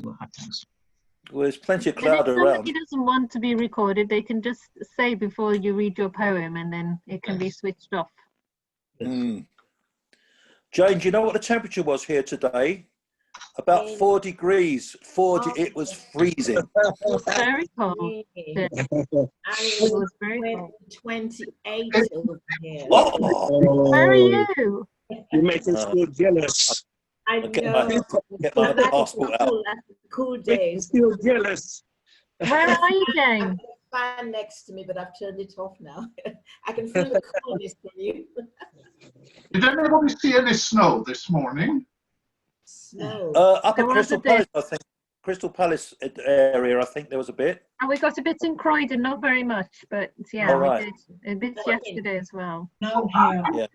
what happens. Well, there's plenty of And cloud if around. somebody doesn't want to be recorded, they can just say before you read your poem, and then it can be switched off. Mm. Jane, do you know what the temperature was here today? About 4 degrees. It was freezing. It was very cold. Yeah. It was very cold. 28 over here. Oh. Where are you? You're making school jealous. I know. Get my That's passport cool. out. That's a cool You're day. still jealous. Where are you, Jane? I've got a fan next to me, but I've turned it off now. I can feel the coolness from you. Did anybody see any snow this morning? Snow. Up There at was Crystal a bit. Palace, I think. Crystal Palace area, I think there was a bit. And we got a bit in Croydon, not very much, but yeah, All right. we did a bit yesterday as well. No here. Yeah.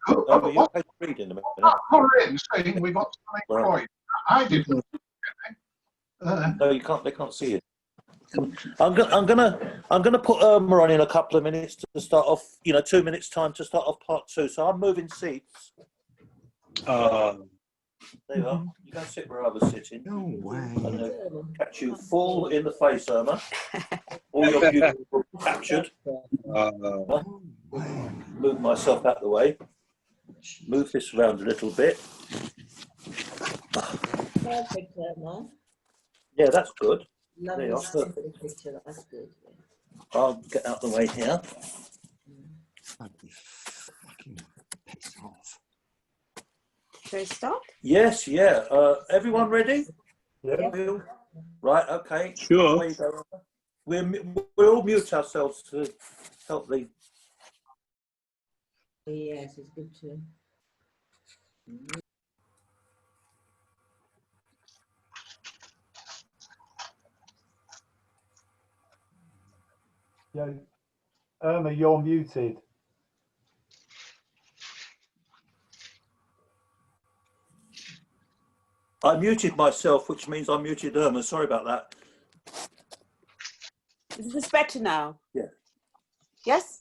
But you can read in a minute. Corinne saying we got something Croydon. I didn't. No, you can't. They can't see it. I'm gonna put Irma on in a couple of minutes to start off. 2 minutes time to start off part 2. So I'm moving seats. There you are. You go sit where I was sitting. No way. I'm gonna catch you full in the face, Irma. All your beauty will be captured. Move myself out of the way. Move this around a little bit. Perfect, Emma. Yeah, that's good. Lovely There you are. picture. That's good. I'll get out of the way here. Piss off. Shall we start? Yes, yeah. Everyone ready? Yeah. Right, okay. Sure. Away you go. We'll all mute ourselves to help the... Yes, it's good too. Irma, you're muted. I muted myself, which means I muted Irma. Sorry about that. Is this better now? Yeah. Yes?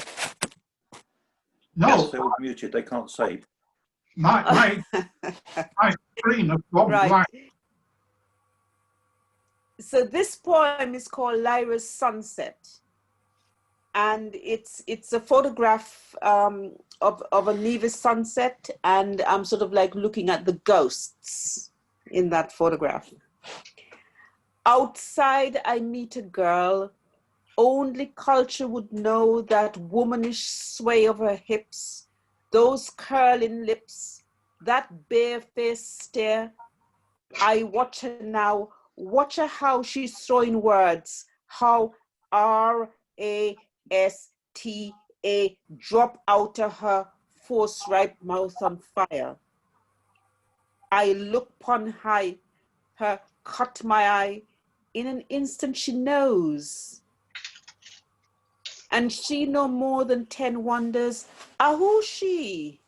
No, Yes, they were muted. They can't say. my screen has gone Right. blank. So this poem is called Lyra's Sunset. And it's a photograph of a Nevis sunset, and I'm sort of like looking at the ghosts in that photograph. Outside, I meet a girl. Only culture would know that womanish sway of her hips, those curling lips, that bare-faced stare. I watch her now, watch her how she's throwing words, how R-A-S-T-A drop out of her force-ripe mouth on fire. I look upon her cut my eye. In an instant she knows. And she no more than 10 wonders, who she?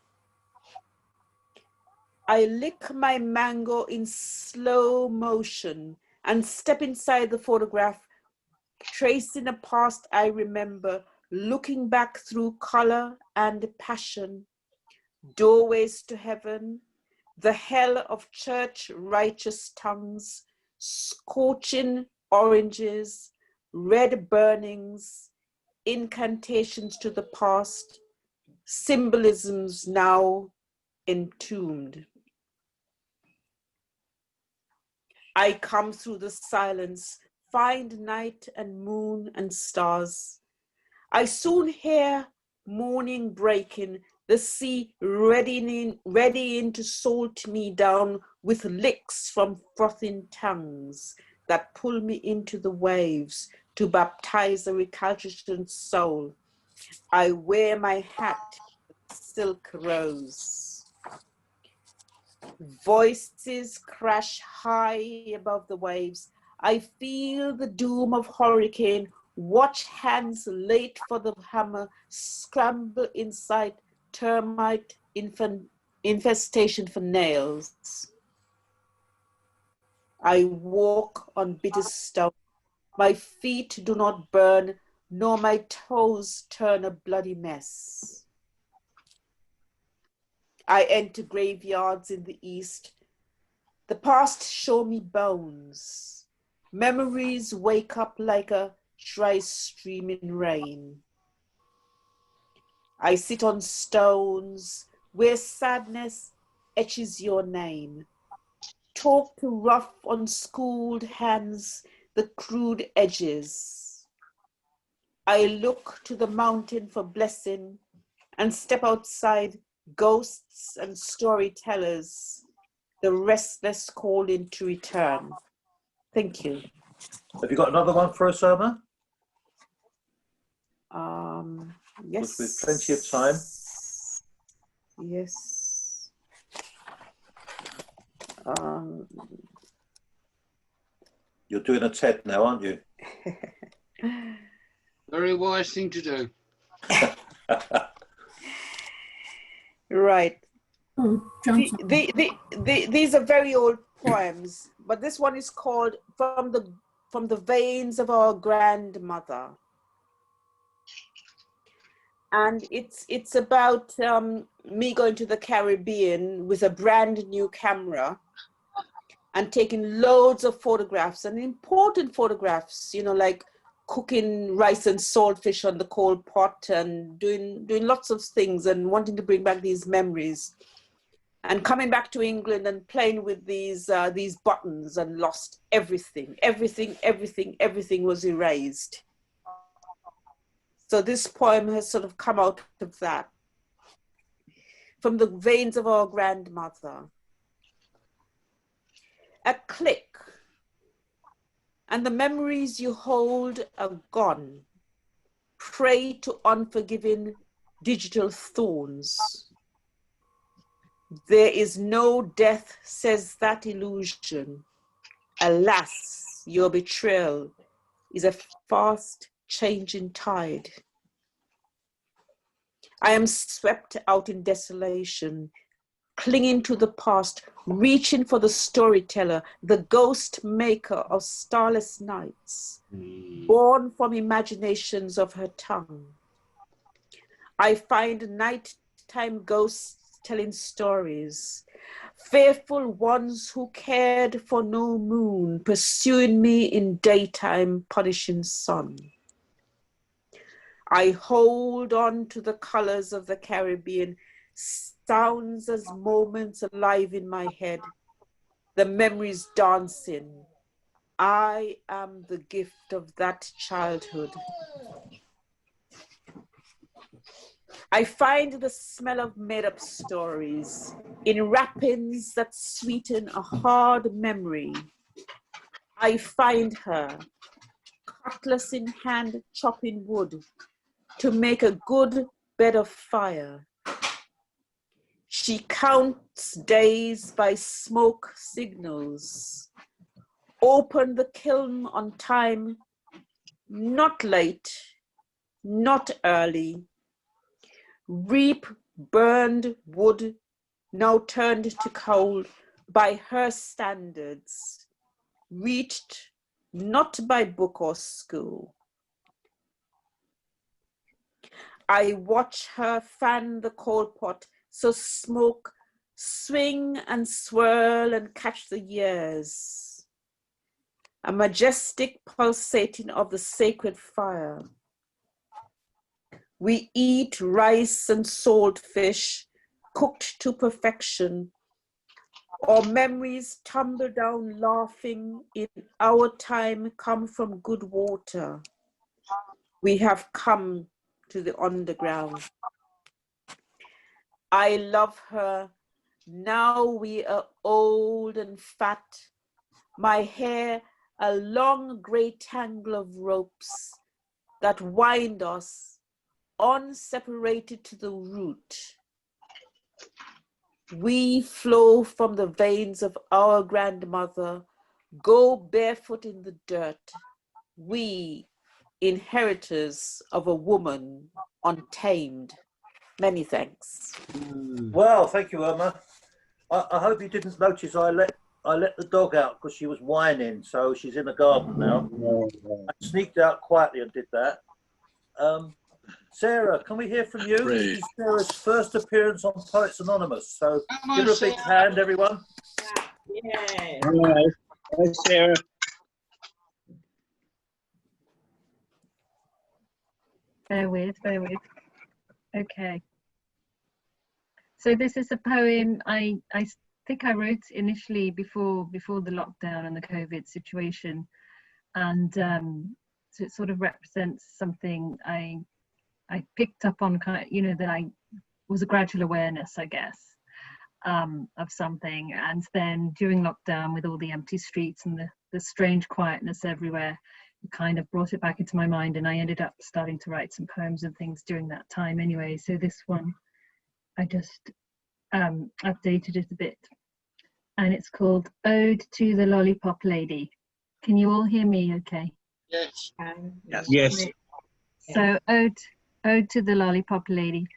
I lick my mango in slow motion and step inside the photograph, tracing a past I remember, looking back through color and passion, doorways to heaven, the hell of church righteous tongues, scorching oranges, red burnings, incantations to the past, symbolisms now entombed. I come through the silence, find night and moon and stars. I soon hear morning breaking, the sea readying to salt me down with licks from frothing tongues that pull me into the waves to baptize a recalcitrant soul. I wear my hat, silk rose. Voices crash high above the waves. I feel the doom of hurricane. Watch hands late for the hammer scramble inside termite infestation for nails. I walk on bitter stone. My feet do not burn, nor my toes turn a bloody mess. I enter graveyards in the east. The past show me bones. Memories wake up like a dry stream in rain. I sit on stones where sadness etches your name. Talk to rough, unschooled hands, the crude edges. I look to the mountain for blessing and step outside ghosts and storytellers, the restless calling to return. Thank you. Have you got another one for us, Irma? Yes. With plenty of time. Yes. You're doing a TED now, aren't you? Very wise thing to do. Right. Oh, These are very old poems, but this one is called From the Veins of Our Grandmother. And it's about me going to the Caribbean with a brand new camera and taking loads of photographs, and important photographs, you know, like cooking rice and saltfish on the coal pot and doing lots of things and wanting to bring back these memories. And coming back to England and playing with these buttons and lost everything. Everything was erased. So this poem has sort of come out of that. From the veins of our grandmother. A click, and the memories you hold are gone. Prey to unforgiving digital thorns. There is no death, says that illusion. Alas, your betrayal is a fast changing tide. I am swept out in desolation, clinging to the past, reaching for the storyteller, the ghost maker of starless nights, born from imaginations of her tongue. I find nighttime ghosts telling stories, fearful ones who cared for no moon, pursuing me in daytime, punishing sun. I hold on to the colors of the Caribbean, sounds as moments alive in my head, the memories dancing. I am the gift of that childhood. I find the smell of made-up stories in wrappings that sweeten a hard memory. I find her, cutlass in hand, chopping wood to make a good bed of fire. She counts days by smoke signals. Open the kiln on time, not late, not early. Reap burned wood, now turned to coal by her standards, reached not by book or school. I watch her fan the coal pot so smoke swing and swirl and catch the years. A majestic pulsating of the sacred fire. We eat rice and salt fish, cooked to perfection. Our memories tumble down laughing in our time come from good water. We have come to the underground. I love her. Now we are old and fat. My hair a long gray tangle of ropes that wind us unseparated to the root. We flow from the veins of our grandmother, go barefoot in the dirt. We, inheritors of a woman untamed. Many thanks. Well, thank you, Irma. I hope you didn't notice I let the dog out because she was whining, so she's in the garden now. I sneaked out quietly and did that. Sarah, can we hear from you? This is Sarah's first appearance on Poets Anonymous, so give her a big hand, everyone. Yeah. Hi. Hi, Sarah. Bear with, bear with. Okay. So this is a poem I think I wrote initially before the lockdown and the COVID situation, and so it sort of represents something I picked up on, that I was a gradual awareness, I guess, of something, and then during lockdown with all the empty streets and the strange quietness everywhere, it kind of brought it back into my mind, and I ended up starting to write some poems and things during that time anyway. So this one I just updated it a bit, and it's called Ode to the Lollipop Lady. Can you all hear me okay? Yes. Yes. So Ode to the Lollipop Lady.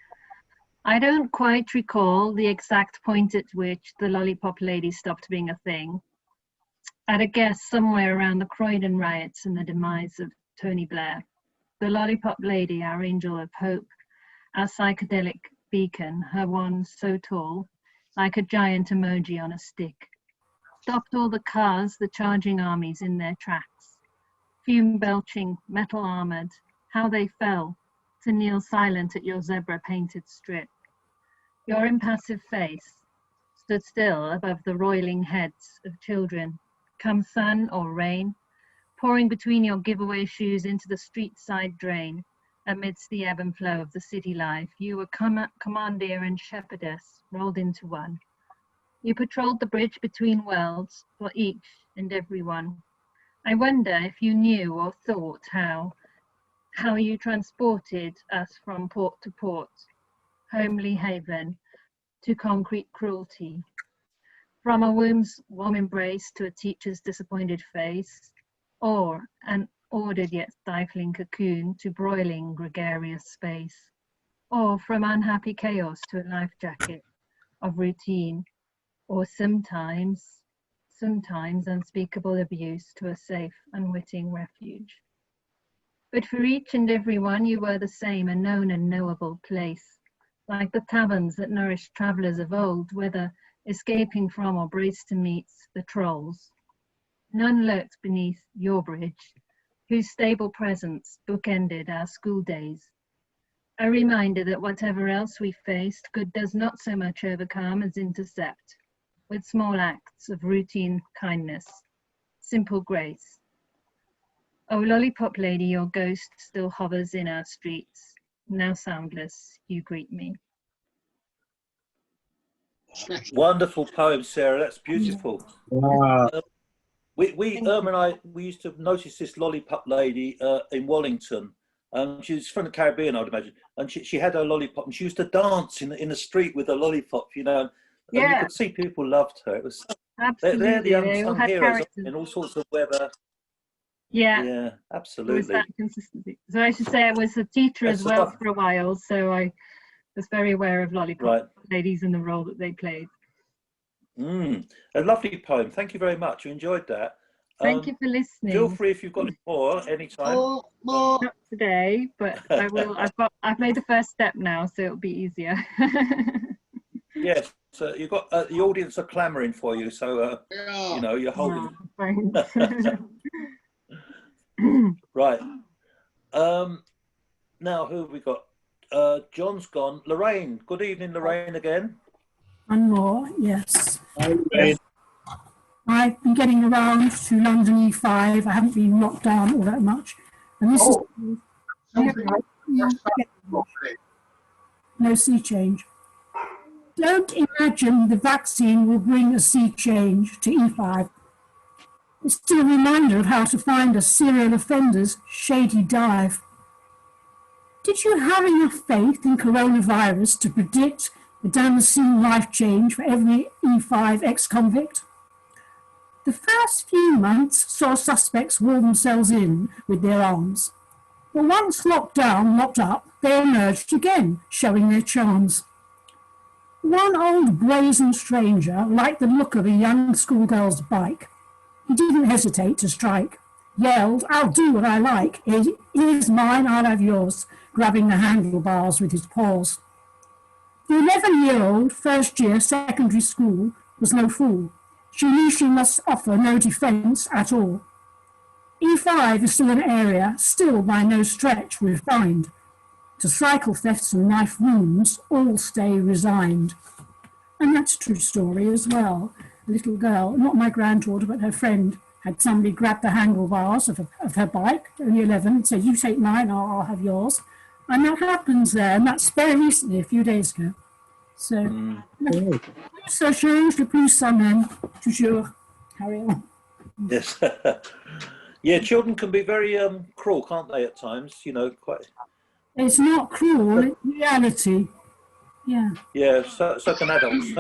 I don't quite recall the exact point at which the Lollipop Lady stopped being a thing. I'd a guess somewhere around the Croydon riots and the demise of Tony Blair. The Lollipop Lady, our angel of hope, our psychedelic beacon, her wand so tall, like a giant emoji on a stick, stopped all the cars, the charging armies in their tracks. Fume belching, metal armored, how they fell to kneel silent at your zebra painted strip. Your impassive face stood still above the roiling heads of children, come sun or rain, pouring between your giveaway shoes into the street side drain. Amidst the ebb and flow of the city life, you were commandeer and shepherdess rolled into one. You patrolled the bridge between worlds for each and every one. I wonder if you knew or thought how you transported us from port to port, homely haven to concrete cruelty, from a womb's warm embrace to a teacher's disappointed face, or an ordered yet stifling cocoon to broiling gregarious space, or from unhappy chaos to a life jacket of routine, or sometimes unspeakable abuse to a safe, unwitting refuge. But for each and every one you were the same, a known and knowable place, like the taverns that nourished travellers of old, whether escaping from or braced to meet the trolls. None lurked beneath your bridge, whose stable presence bookended our school days. A reminder that whatever else we faced, good does not so much overcome as intercept, with small acts of routine kindness, simple grace. Oh, lollipop lady, your ghost still hovers in our streets. Now soundless, you greet me. Wonderful poem, Sarah. That's beautiful. Wow. We used to notice this lollipop lady in Wallington. She was from the Caribbean, I'd imagine, and she had her lollipop, and she used to dance in the street with her lollipop, and you could see people loved her. It was Absolutely. they're the They all unsung had heroes characters. in all sorts of weather. Yeah, Yeah, there was absolutely. that consistency. So I should say I was a teacher as well for a while, so I was very aware of lollipop ladies and the role that they played. A lovely poem. Thank you very much. You enjoyed that. Thank you for listening. Feel free if you've got more anytime. Not today, but I will. I've made the first step now, so it'll be easier. Yes, so you've got the audience are clamouring for you, so you're holding. Right. Now who have we got? John's gone. Lorraine. Good evening, Lorraine, again. One more, yes. Hi, I've been getting around to London E5. I haven't been knocked down all that much. And this is Something wrong with that properly. no sea change. Don't imagine the vaccine will bring a sea change to E5. It's still a reminder of how to find a serial offender's shady dive. Did you have enough faith in coronavirus to predict the Damascene life change for every E5 ex-convict? The first few months saw suspects wall themselves in with their arms. But once locked down, locked up, they emerged again, showing their charms. One old brazen stranger liked the look of a young schoolgirl's bike. He didn't hesitate to strike. Yelled, "I'll do what I like. It is mine, I'll have yours," grabbing the handlebars with his paws. The 11-year-old first-year secondary school was no fool. She knew she must offer no defence at all. E5 is still an area, still by no stretch refined. To cycle thefts and knife wounds, all stay resigned. And that's a true story as well. A little girl, not my granddaughter, but her friend, had somebody grab the handlebars of her bike, only 11, and said, "You take mine, I'll have yours." And that happens there, and that's very recently, a few days ago. So, ça change de plus en moins, toujours. Carry on. Yes. Yeah, children can be very cruel, can't they, at times? You know, quite. It's not cruel, it's reality. Yeah. Yeah, so can adults.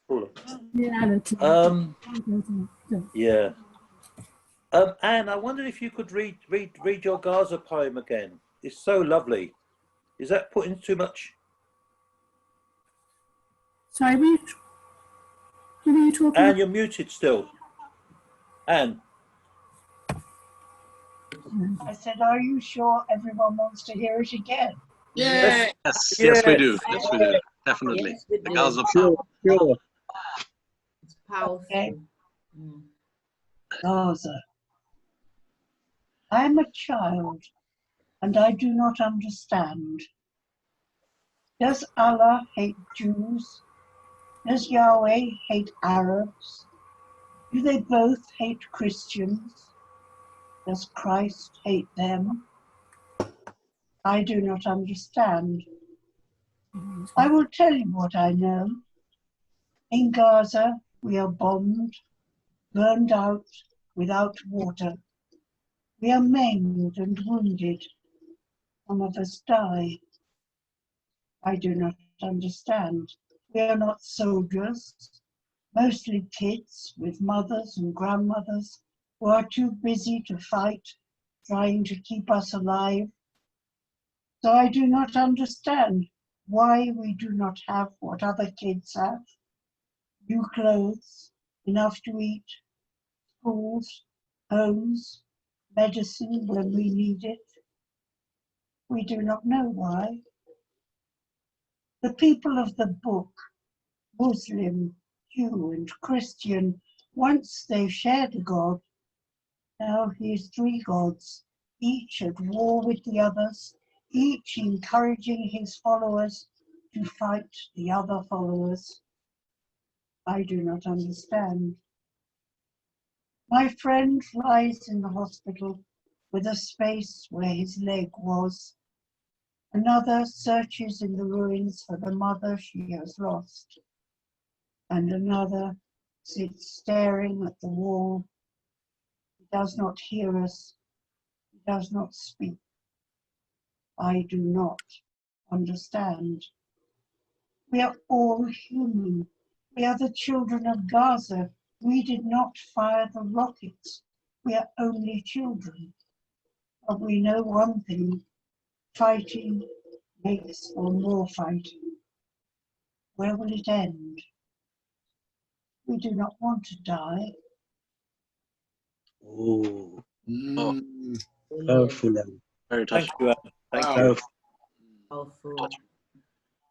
Crueler. Reality. Yeah. Anne, I wondered if you could read your Gaza poem again. It's so lovely. Is that putting too much? Sorry, were you talking? Anne, you're muted still. Anne. I said, are you sure everyone wants to hear it again? Yeah. Yes, we do. Yes, we do. Definitely. Yes, we The do. Gaza power. Sure. It's powerful. Okay. Gaza. I am a child and I do not understand. Does Allah hate Jews? Does Yahweh hate Arabs? Do they both hate Christians? Does Christ hate them? I do not understand. I will tell you what I know. In Gaza, we are bombed, burned out, without water. We are maimed and wounded. Some of us die. I do not understand. We are not soldiers, mostly kids with mothers and grandmothers who are too busy to fight, trying to keep us alive. So I do not understand why we do not have what other kids have. New clothes, enough to eat, schools, homes, medicine when we need it. We do not know why. The people of the book, Muslim, Jew, and Christian, once they shared a God. Now he is three gods, each at war with the others, each encouraging his followers to fight the other followers. I do not understand. My friend lies in the hospital with a space where his leg was. Another searches in the ruins for the mother she has lost. And another sits staring at the wall. He does not hear us. He does not speak. I do not understand. We are all human. We are the children of Gaza. We did not fire the rockets. We are only children. But we know one thing. Fighting makes for more fighting. Where will it end? We do not want to die. Oh, Mm. powerful. Very Thank touching. you, Anne. Thank Wow. you. Powerful.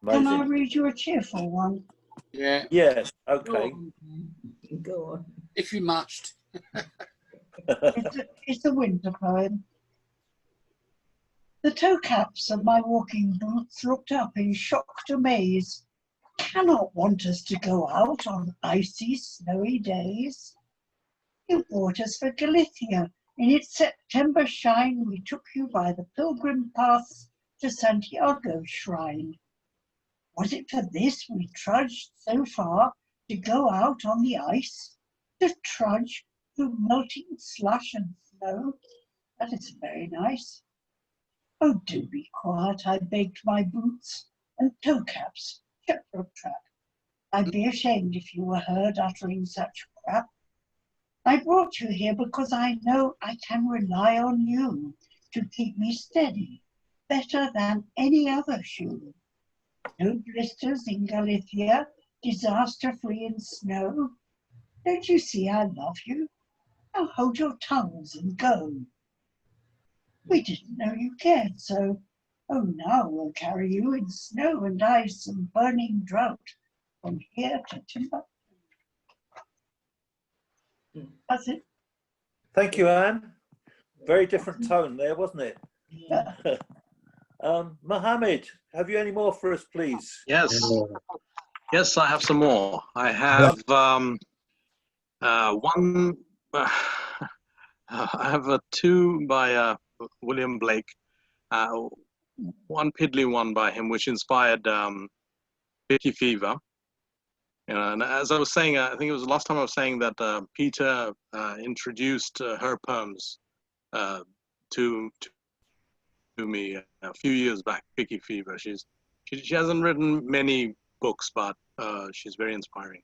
Can I Amazing. read you a cheerful one? Yeah, Yes, Go okay. on. Go on. if you must. It's a winter poem. The toe caps of my walking boots looked up in shocked amaze. Cannot want us to go out on icy, snowy days. You brought us for Galicia. In its September shine, we took you by the pilgrim paths to Santiago's shrine. Was it for this we trudged so far, to go out on the ice? To trudge through melting slush and snow? That is very nice. Oh, do be quiet, I begged my boots, and toe caps, shut your trap. I'd be ashamed if you were heard uttering such crap. I brought you here because I know I can rely on you to keep me steady, better than any other shoe. No blisters in Galicia, disaster-free in snow. Don't you see I love you? Now hold your tongues and go. We didn't know you cared so. Oh, now we'll carry you in snow and ice and burning drought from here to Timbuktu. That's it. Thank you, Anne. Very different tone there, wasn't it? Yeah. Mohammed, have you any more for us, please? Yes. Yes, I have some more. I have one. I have two by William Blake. One piddly one by him, which inspired Vicky Fever. You know, and as I was saying, I think it was the last time I was saying that Peter introduced her poems to me a few years back. Vicky Fever. She hasn't written many books, but she's very inspiring.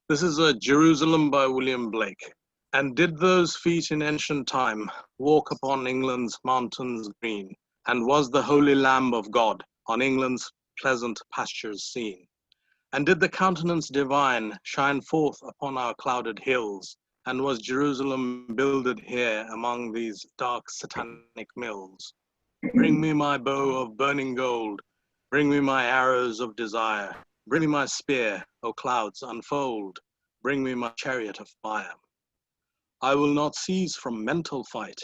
This is Jerusalem by William Blake. And did those feet in ancient time walk upon England's mountains green? And was the holy Lamb of God on England's pleasant pastures seen? And did the countenance divine shine forth upon our clouded hills? And was Jerusalem builded here among these dark satanic mills? Bring me my bow of burning gold. Bring me my arrows of desire. Bring me my spear, O clouds, unfold. Bring me my chariot of fire. I will not cease from mental fight,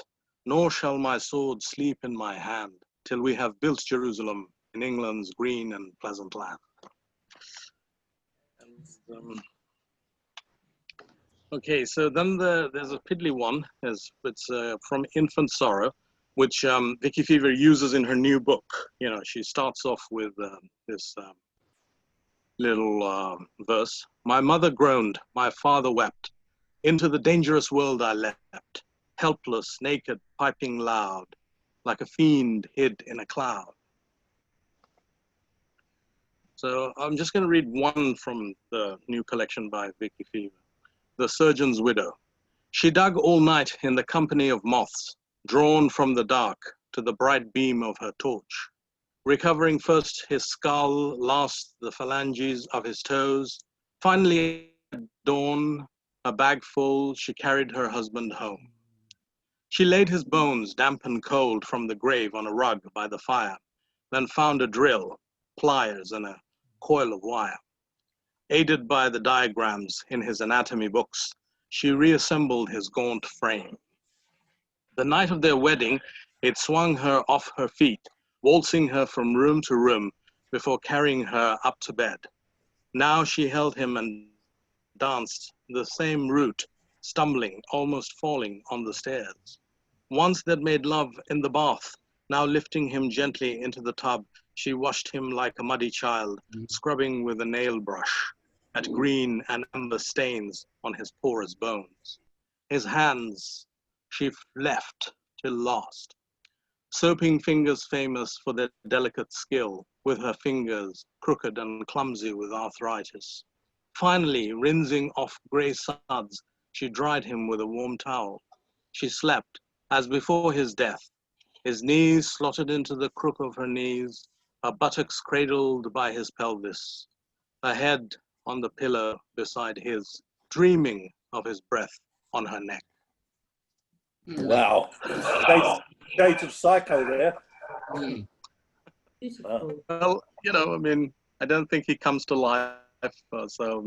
nor shall my sword sleep in my hand, till we have built Jerusalem in England's green and pleasant land. And, okay, so then there's a piddly one. It's from Infant Sorrow, which Vicky Fever uses in her new book. You know, she starts off with this little verse. My mother groaned, my father wept. Into the dangerous world I leapt, helpless, naked, piping loud, like a fiend hid in a cloud. So I'm just going to read one from the new collection by Vicky Fever. The Surgeon's Widow. She dug all night in the company of moths, drawn from the dark to the bright beam of her torch, recovering first his skull, last the phalanges of his toes. Finally, at dawn, a bag full, she carried her husband home. She laid his bones, damp and cold, from the grave on a rug by the fire, then found a drill, pliers, and a coil of wire. Aided by the diagrams in his anatomy books, she reassembled his gaunt frame. The night of their wedding, it swung her off her feet, waltzing her from room to room before carrying her up to bed. Now she held him and danced the same route, stumbling, almost falling on the stairs. Once they'd made love in the bath, now lifting him gently into the tub, she washed him like a muddy child, scrubbing with a nail brush at green and amber stains on his porous bones. His hands she left till last, soaping fingers famous for their delicate skill, with her fingers crooked and clumsy with arthritis. Finally, rinsing off grey suds, she dried him with a warm towel. She slept, as before his death, his knees slotted into the crook of her knees, her buttocks cradled by his pelvis, her head on the pillow beside his, dreaming of his breath on her neck. Wow. Shades of Psycho there. Well, you know, I mean, I don't think he comes to life, so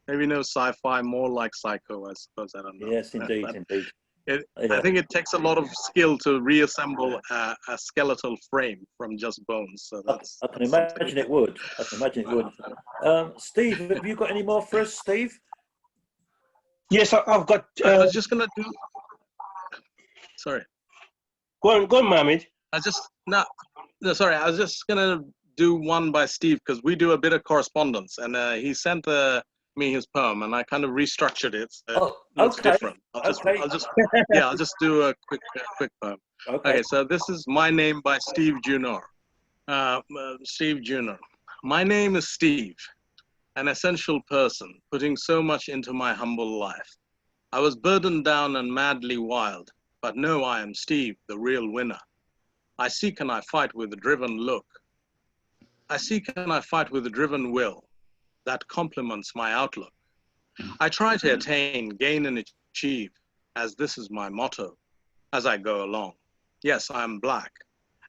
maybe no sci-fi, more like Psycho, I suppose. I don't know. Yes, indeed, indeed. I think it takes a lot of skill to reassemble a skeletal frame from just bones. So I can imagine it would. I can imagine it would. Steve, have you got any more for us, Steve? Yes, I've got. I was just gonna do. Sorry. Go on, Mohammed. Sorry. I was just gonna do one by Steve because we do a bit of correspondence, and he sent me his poem, and I kind of restructured it. So it's different. I'll just do a quick poem. Okay. So this is My Name by Steve Junior. Steve Junior. My name is Steve, an essential person, putting so much into my humble life. I was burdened down and madly wild, but no, I am Steve, the real winner. I seek and I fight with a driven look. I seek and I fight with a driven will that complements my outlook. I try to attain, gain and achieve, as this is my motto, as I go along. Yes, I am black,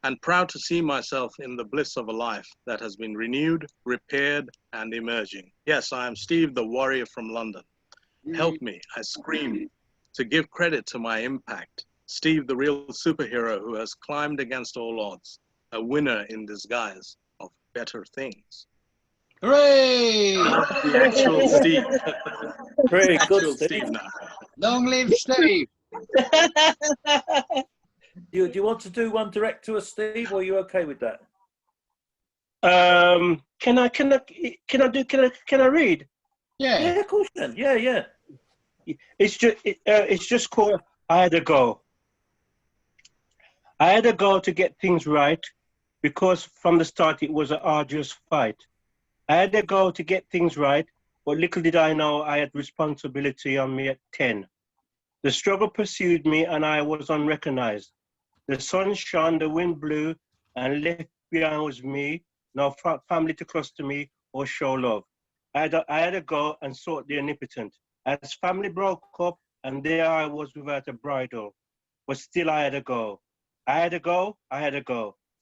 and proud to see myself in the bliss of a life that has been renewed, repaired, and emerging. Yes, I am Steve, the warrior from London. Help me, I scream, to give credit to my impact. Steve, the real superhero who has climbed against all odds, a winner in disguise of better things. Hooray! The actual Steve. Very good, Actual Steve. Steve now. Long live Steve. Do you want to do one direct to us, Steve, or are you okay with that? Can I read? Yeah. Yeah, of course you can. Yeah. It's just called I Had a Go. I had a go to get things right because from the start it was an arduous fight. I had a go to get things right, but little did I know I had responsibility on me at 10. The struggle pursued me and I was unrecognized. The sun shone, the wind blew, and left behind was me, no family to cluster me or show love. I had a go and sought the omnipotent. As family broke up, and there I was without a bridle, but still I had a go. I had a go,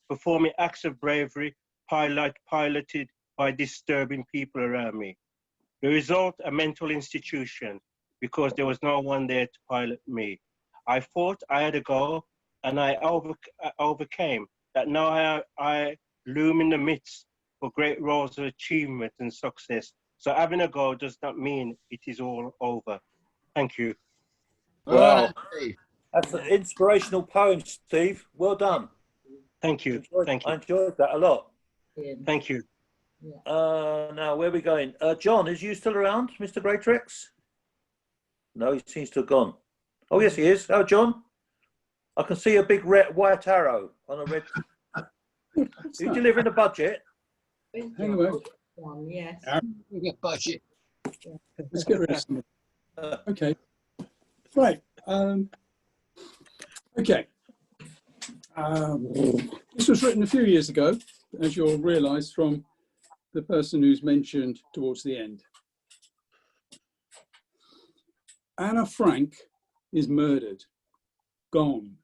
performing acts of bravery, piloted by disturbing people around me. The result, a mental institution, because there was no one there to pilot me. I thought I had a go, and I overcame that. Now I loom in the midst for great roles of achievement and success. So having a go does not mean it is all over. Thank you. Wow. That's an inspirational poem, Steve. Well done. Thank you. Thank you. I enjoyed that a lot. Thank you. Now, where are we going? John, is you still around, Mr. Greatrix? No, he seems to have gone. Oh, yes, he is. Oh, John. I can see a big red, white arrow on a red. You delivering a budget? Hang on. Yes. Budget. Let's get rid of some. Okay. Right. Okay. This was written a few years ago, as you'll realise from the person who's mentioned towards the end. Anna Frank is murdered, gone,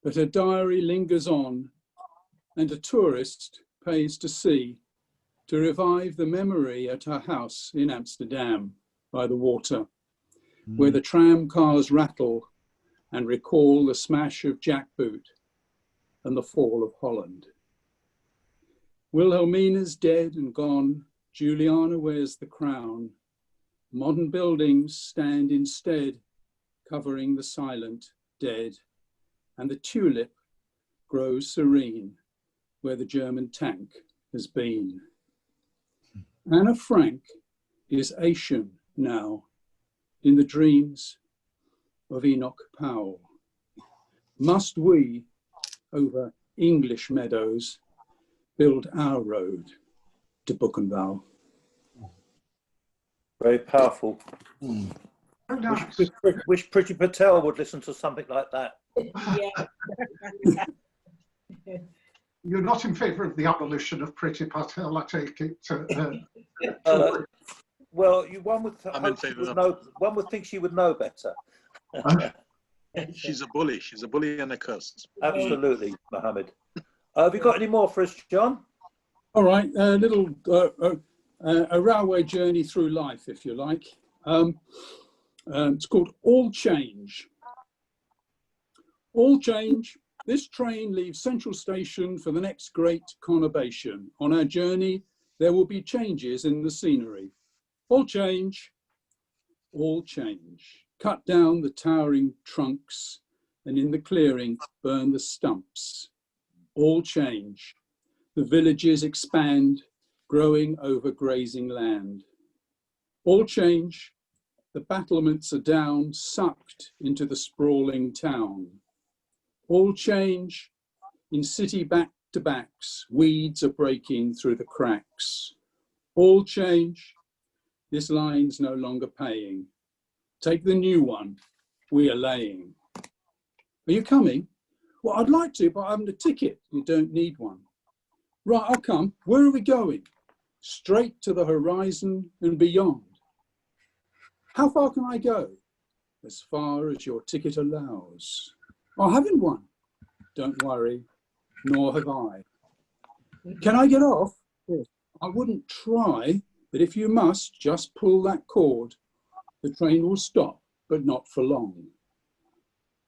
but her diary lingers on, and a tourist pays to see to revive the memory at her house in Amsterdam by the water, where the tram cars rattle and recall the smash of jackboot and the fall of Holland. Wilhelmina's dead and gone, Juliana wears the crown. Modern buildings stand instead, covering the silent dead, and the tulip grows serene where the German tank has been. Anna Frank is Asian now, in the dreams of Enoch Powell. Must we, over English meadows, build our road to Buchenwald? Very powerful. Nice. Wish Priti Patel would listen to something like that. Yeah. You're not in favour of the abolition of Priti Patel, I take it. Well, one would I'm in favour of know. One would think she would know better. She's a bully. She's a bully and a curse. Absolutely, Mohammed. Have you got any more for us, John? All right, a railway journey through life, if you like. It's called All Change. All change. This train leaves Central Station for the next great conurbation. On our journey, there will be changes in the scenery. All change, all change. Cut down the towering trunks and in the clearing, burn the stumps. All change. The villages expand, growing over grazing land. All change. The battlements are down, sucked into the sprawling town. All change. In city back-to-backs, weeds are breaking through the cracks. All change. This line's no longer paying. Take the new one. We are laying. Are you coming? Well, I'd like to, but I haven't a ticket. You don't need one. Right, I'll come. Where are we going? Straight to the horizon and beyond. How far can I go? As far as your ticket allows. I haven't one. Don't worry, nor have I. Can I get off? I wouldn't try, but if you must, just pull that cord. The The train will stop, but not for long.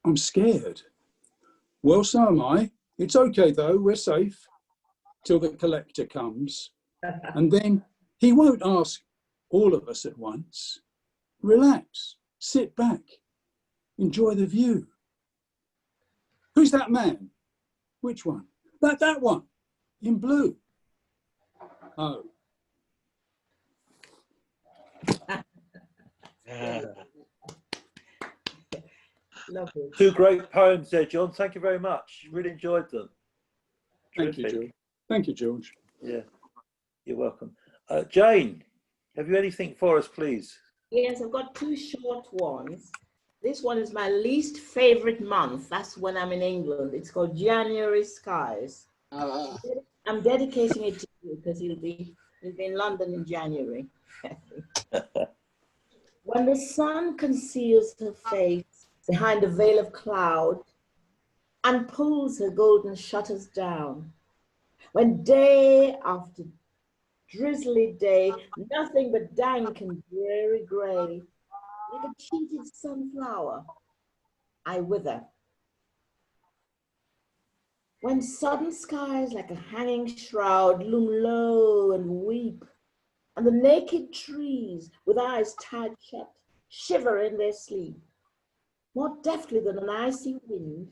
I'm scared. Well, so am I. It's okay though, we're safe. Till the collector comes. And then he won't ask all of us at once. Relax, sit back, enjoy the view. Who's that man? Which one? That one, in blue. Oh. Lovely. Two great poems there, John. Thank you very much. Really enjoyed them. Thank you, George. Thank you, George. Yeah, you're welcome. Jane, have you anything for us, please? Yes, I've got two short ones. This one is my least favorite month. That's when I'm in England. It's called January Skies. I'm dedicating it to you because you'll be in London in January. When the sun conceals her face behind a veil of cloud and pulls her golden shutters down, when day after drizzly day, nothing but dank and dreary grey, like a cheated sunflower, I wither. When sudden skies like a hanging shroud loom low and weep, and the naked trees with eyes tight shut shiver in their sleep, more deftly than an icy wind,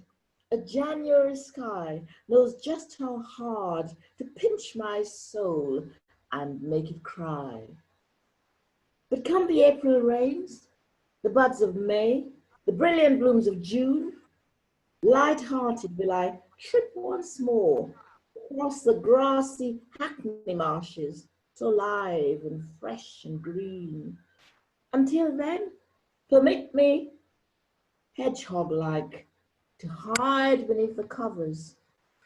a January sky knows just how hard to pinch my soul and make it cry. But come the April rains, the buds of May, the brilliant blooms of June, light-hearted will I trip once more across the grassy Hackney marshes, so live and fresh and green. Until then, permit me, hedgehog-like, to hide beneath the covers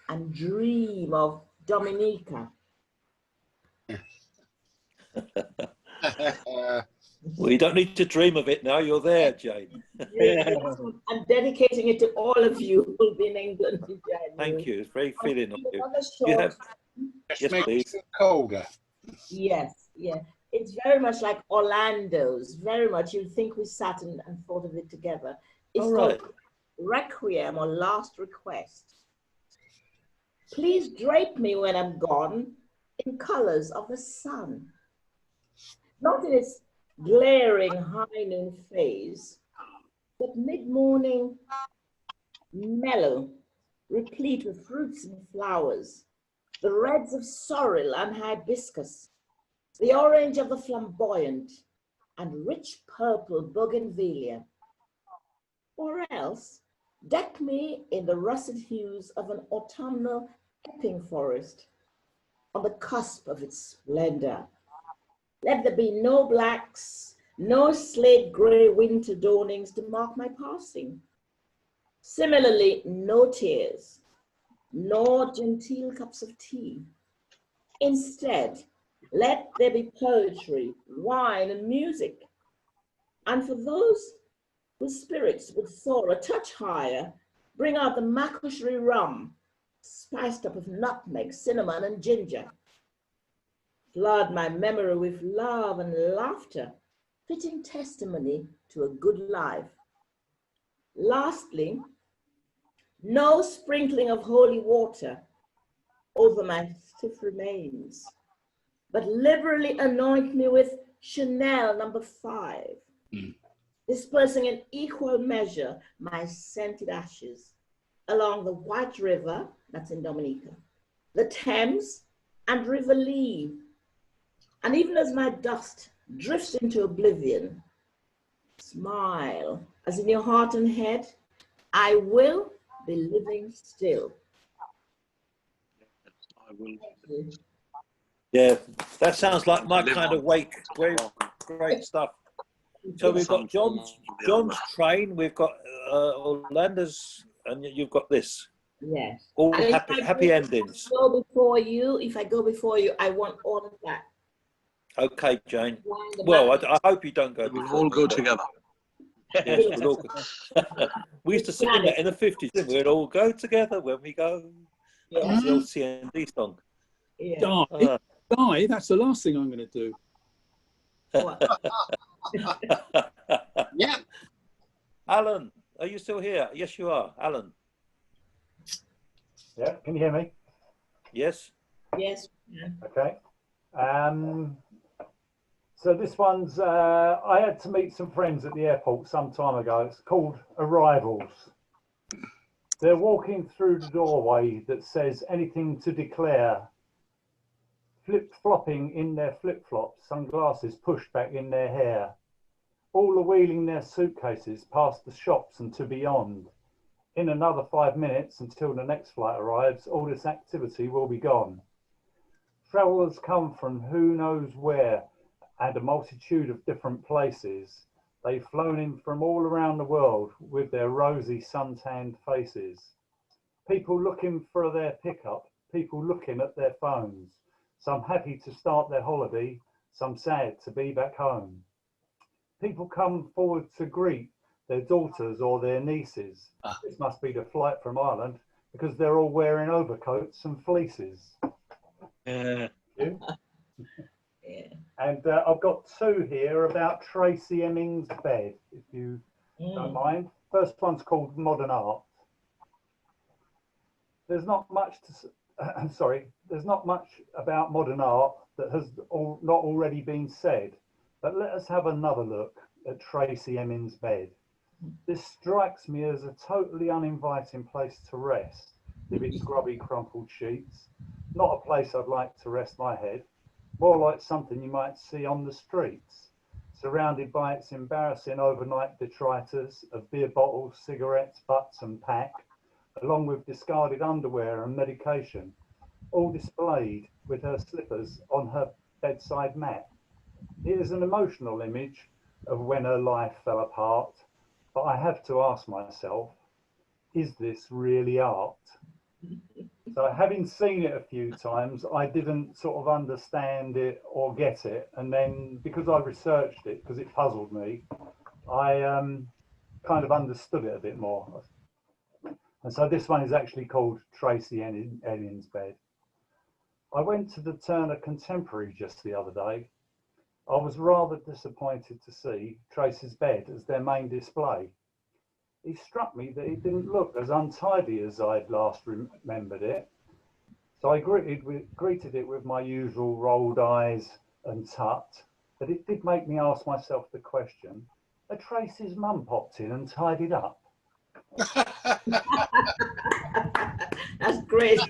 and dream of Dominica. Well, you don't need to dream of it now. You're there, Jane. I'm dedicating it to all of you who will be in England in January. Thank you. It's very feeling of you. Short, Yes, please. Colder. yes, yeah. It's very much like Orlando's. Very much. You'd think we sat and thought of it together. It's All called Requiem or Last Request. Please drape me when I'm gone in colors of the sun, not in its glaring high noon phase, but mid-morning mellow, replete with fruits and flowers, the reds of sorrel and hibiscus, the orange of the flamboyant, and rich purple bougainvillea. Or else, deck me in the russet hues of an autumnal epping forest on the cusp of its splendor. Let there be no blacks, no slate gray winter dawnings to mark my passing. Similarly, no tears, nor genteel cups of tea. Instead, let there be poetry, wine, and music. And for those whose spirits would soar a touch higher, bring out the Macushry rum, spiced up with nutmeg, cinnamon, and ginger. Flood my memory with love and laughter, fitting testimony to a good life. Lastly, no sprinkling of holy water over my stiff remains, but liberally anoint me with Chanel No. 5, dispersing in equal measure my scented ashes along the White River, that's in Dominica, the Thames, and River Lee. And even as my dust drifts into oblivion, smile, as in your heart and head, I will be living still. I will. Yeah, that sounds like my kind of wake. Great stuff. So we've got John's train, we've got Orlando's, and you've got this. Yes. All happy endings. If I go before you, I want all of that. Okay, Jane. Well, I hope you don't go. We'll all go together. Yes, we'll all go. We used to sing that in the 50s, didn't we? We'd all go together when we go. That was the old CND song. Yeah. Die, that's the last thing I'm going to do. Yeah. Alan, are you still here? Yes, you are. Alan. Yeah, can you hear me? Yes. Yes. Yeah. Okay. So this one's, I had to meet some friends at the airport some time ago. It's called Arrivals. They're walking through the doorway that says anything to declare, flip-flopping in their flip-flops, sunglasses pushed back in their hair. All are wheeling their suitcases past the shops and to beyond. In another 5 minutes until the next flight arrives, all this activity will be gone. Travellers come from who knows where and a multitude of different places. They've flown in from all around the world with their rosy suntanned faces. People looking for their pickup, people looking at their phones. Some happy to start their holiday, some sad to be back home. People come forward to greet their daughters or their nieces. This must be the flight from Ireland because they're all wearing overcoats and fleeces. Yeah. And I've got two here about Tracy Emin's bed, if you don't mind. First one's called Modern Art. There's not much to there's not much about modern art that has not already been said, but let us have another look at Tracy Emin's bed. This strikes me as a totally uninviting place to rest, with its grubby crumpled sheets. Not a place I'd like to rest my head, more like something you might see on the streets, surrounded by its embarrassing overnight detritus of beer bottles, cigarettes, butts and pack, along with discarded underwear and medication, all displayed with her slippers on her bedside mat. It is an emotional image of when her life fell apart, but I have to ask myself, is this really art? So having seen it a few times, I didn't sort of understand it or get it. And then because I researched it, because it puzzled me, I kind of understood it a bit more. And so this one is actually called Tracy Emin's bed. I went to the Turner Contemporary just the other day. I was rather disappointed to see Tracy's bed as their main display. It struck me that it didn't look as untidy as I'd last remembered it. So I greeted it with my usual rolled eyes and tut, but it did make me ask myself the question, had Tracy's mum popped in and tidied up? That's great.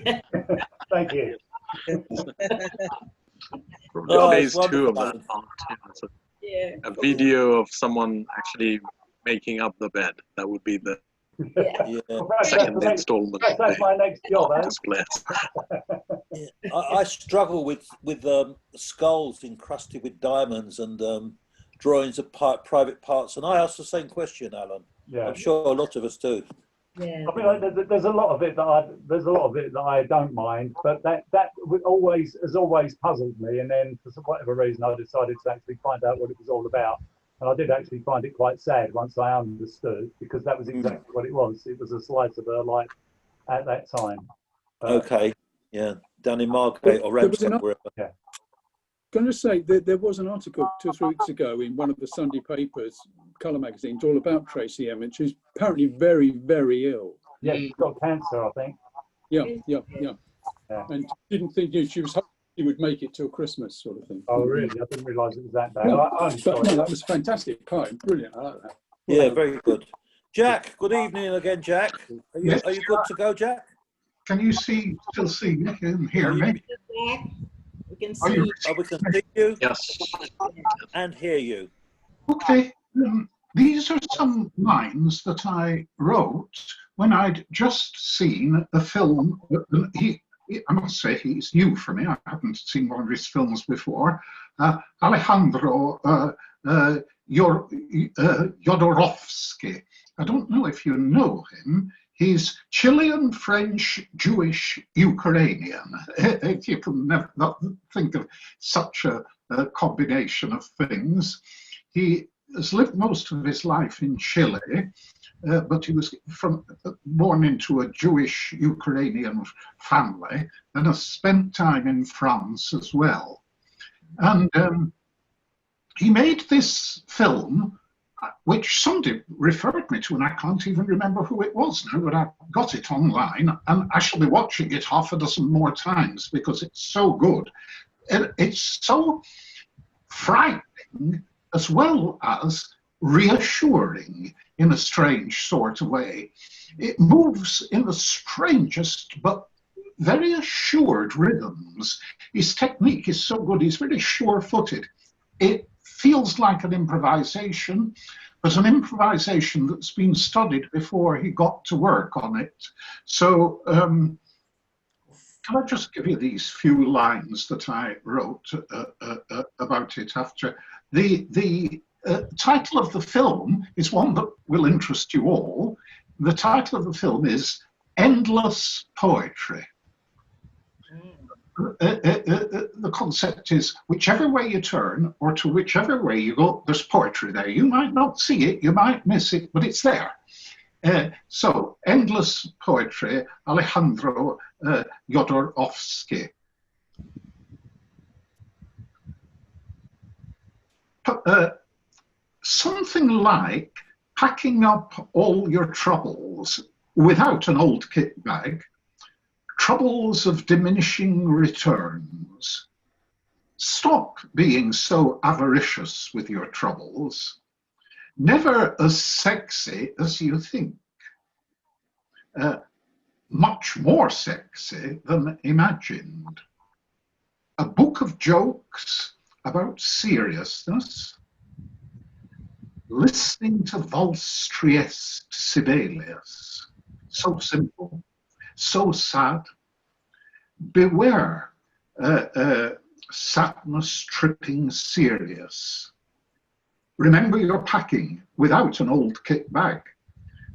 Thank you. Phase two of that part. Yeah. A video of someone actually making up the bed. That would be the second installment. That's my next job, I struggle with skulls encrusted with diamonds and drawings of private parts, and I ask the same question, Alan. Yeah. I'm sure a lot of us do. Yeah. I mean, like, there's a lot of it that I don't mind, but that has always puzzled me. And then for whatever reason, I decided to actually find out what it was all about. And I did actually find it quite sad once I understood, because that was exactly what it was. It was a slice of her life at that time. Okay, yeah, down in Margate or Ramsgate, wherever. Yeah. Can I just say that there was an article 2 or 3 weeks ago in one of the Sunday papers, colour magazines, all about Tracy Emin, who's apparently very, very ill. Yeah, she's got cancer, I think. Yeah. And didn't think she was hoping she would make it till Christmas, sort of thing. Oh, really? I didn't realise it was that bad. No, that was fantastic. Brilliant. I like that. Yeah, very good. Jack, good evening again, Jack. Are you good to go, Jack? Can you still see me and hear me? We can see. We can see you. Yes. And hear you. Okay. These are some lines that I wrote when I'd just seen a film. I must say he's new for me. I haven't seen one of his films before. Alejandro Jodorowsky. I don't know if you know him. He's Chilean, French, Jewish, Ukrainian. If you can never think of such a combination of things. He has lived most of his life in Chile, but he was born into a Jewish Ukrainian family and has spent time in France as well. And he made this film, which somebody referred me to, and I can't even remember who it was now, but I've got it online, and I shall be watching it half a dozen more times because it's so good. It's so frightening as well as reassuring in a strange sort of way. It moves in the strangest but very assured rhythms. His technique is so good, he's very sure-footed. It feels like an improvisation, but an improvisation that's been studied before he got to work on it. So can I just give you these few lines that I wrote about it after? The title of the film is one that will interest you all. The title of the film is Endless Poetry. The concept is whichever way you turn or to whichever way you go, there's poetry there. You might not see it, you might miss it, but it's there. So, Endless Poetry, Alejandro Jodorowsky. Something like packing up all your troubles without an old kit bag, troubles of diminishing returns. Stop being so avaricious with your troubles. Never as sexy as you think. Much more sexy than imagined. A book of jokes about seriousness. Listening to Valse Trieste Sibelius. So simple, so sad. Beware, sadness tripping serious. Remember your packing without an old kit bag.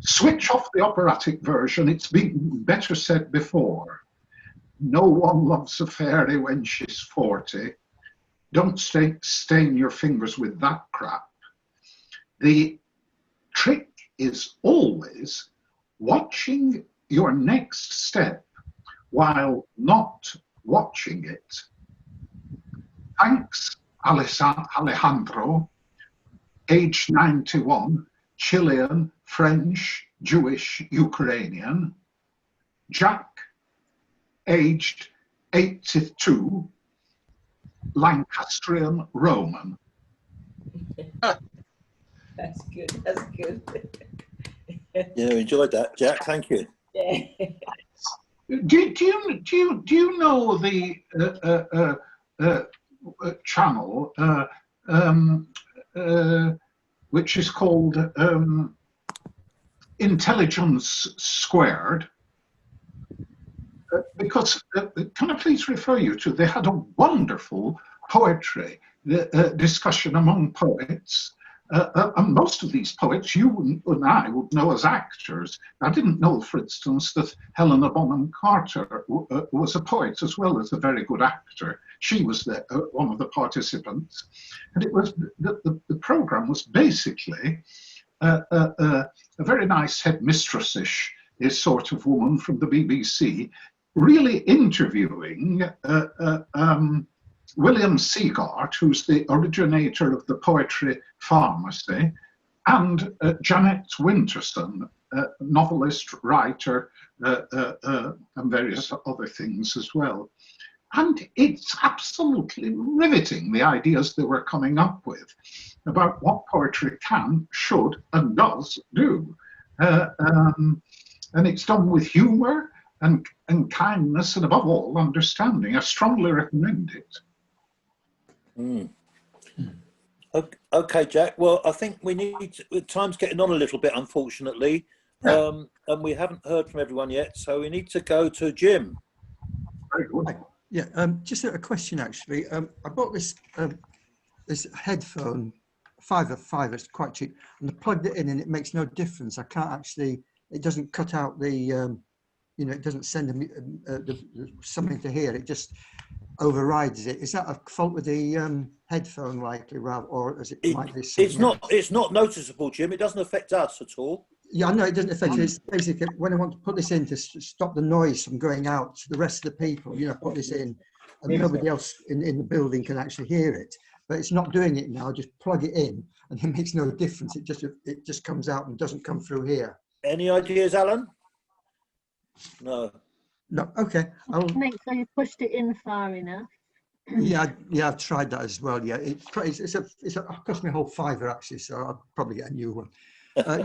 Switch off the operatic version, it's been better said before. No one loves a fairy when she's 40. Don't stain your fingers with that crap. The trick is always watching your next step while not watching it. Thanks, Alejandro, age 91, Chilean, French, Jewish, Ukrainian. Jack, aged 82, Lancastrian, Roman. That's good. That's good. Yeah, enjoyed that, Jack. Thank you. Yeah. Do you know the channel which is called Intelligence Squared? Because can I please refer you to? They had a wonderful poetry discussion among poets. And most of these poets, you and I would know as actors. I didn't know, for instance, that Helena Bonham Carter was a poet as well as a very good actor. She was one of the participants. And it was the program was basically a very nice headmistress-ish sort of woman from the BBC, really interviewing William Seagart, who's the originator of the Poetry Pharmacy, and Janet Winterson, novelist, writer, and various other things as well. And it's absolutely riveting, the ideas they were coming up with about what poetry can, should, and does do. And it's done with humour and kindness, and above all, understanding. I strongly recommend it. Mm. Okay, Jack. Well, I think we need to, time's getting on a little bit, unfortunately, and we haven't heard from everyone yet, so we need to go to Jim. Very good. Yeah, just a question actually. I bought this this headphone, five, it's quite cheap, and I plugged it in and it makes no difference. I can't actually. It doesn't cut out the, you know, it doesn't send something to hear. It just overrides it. Is that a fault with the headphone, likely, rather, or is it might be? It's not noticeable, Jim. It doesn't affect us at all. Yeah, I know it doesn't affect it. It's basically when I want to put this in to stop the noise from going out to the rest of the people. You know, put this in, and nobody else in the building can actually hear it. but it's not doing it now. Just plug it in and it makes no difference. It just comes out and doesn't come through here. Any ideas, Alan? No. No, okay. Make sure you pushed it in far enough. Yeah, I've tried that as well. Yeah, it cost me a whole £5 actually, so I'll probably get a new one.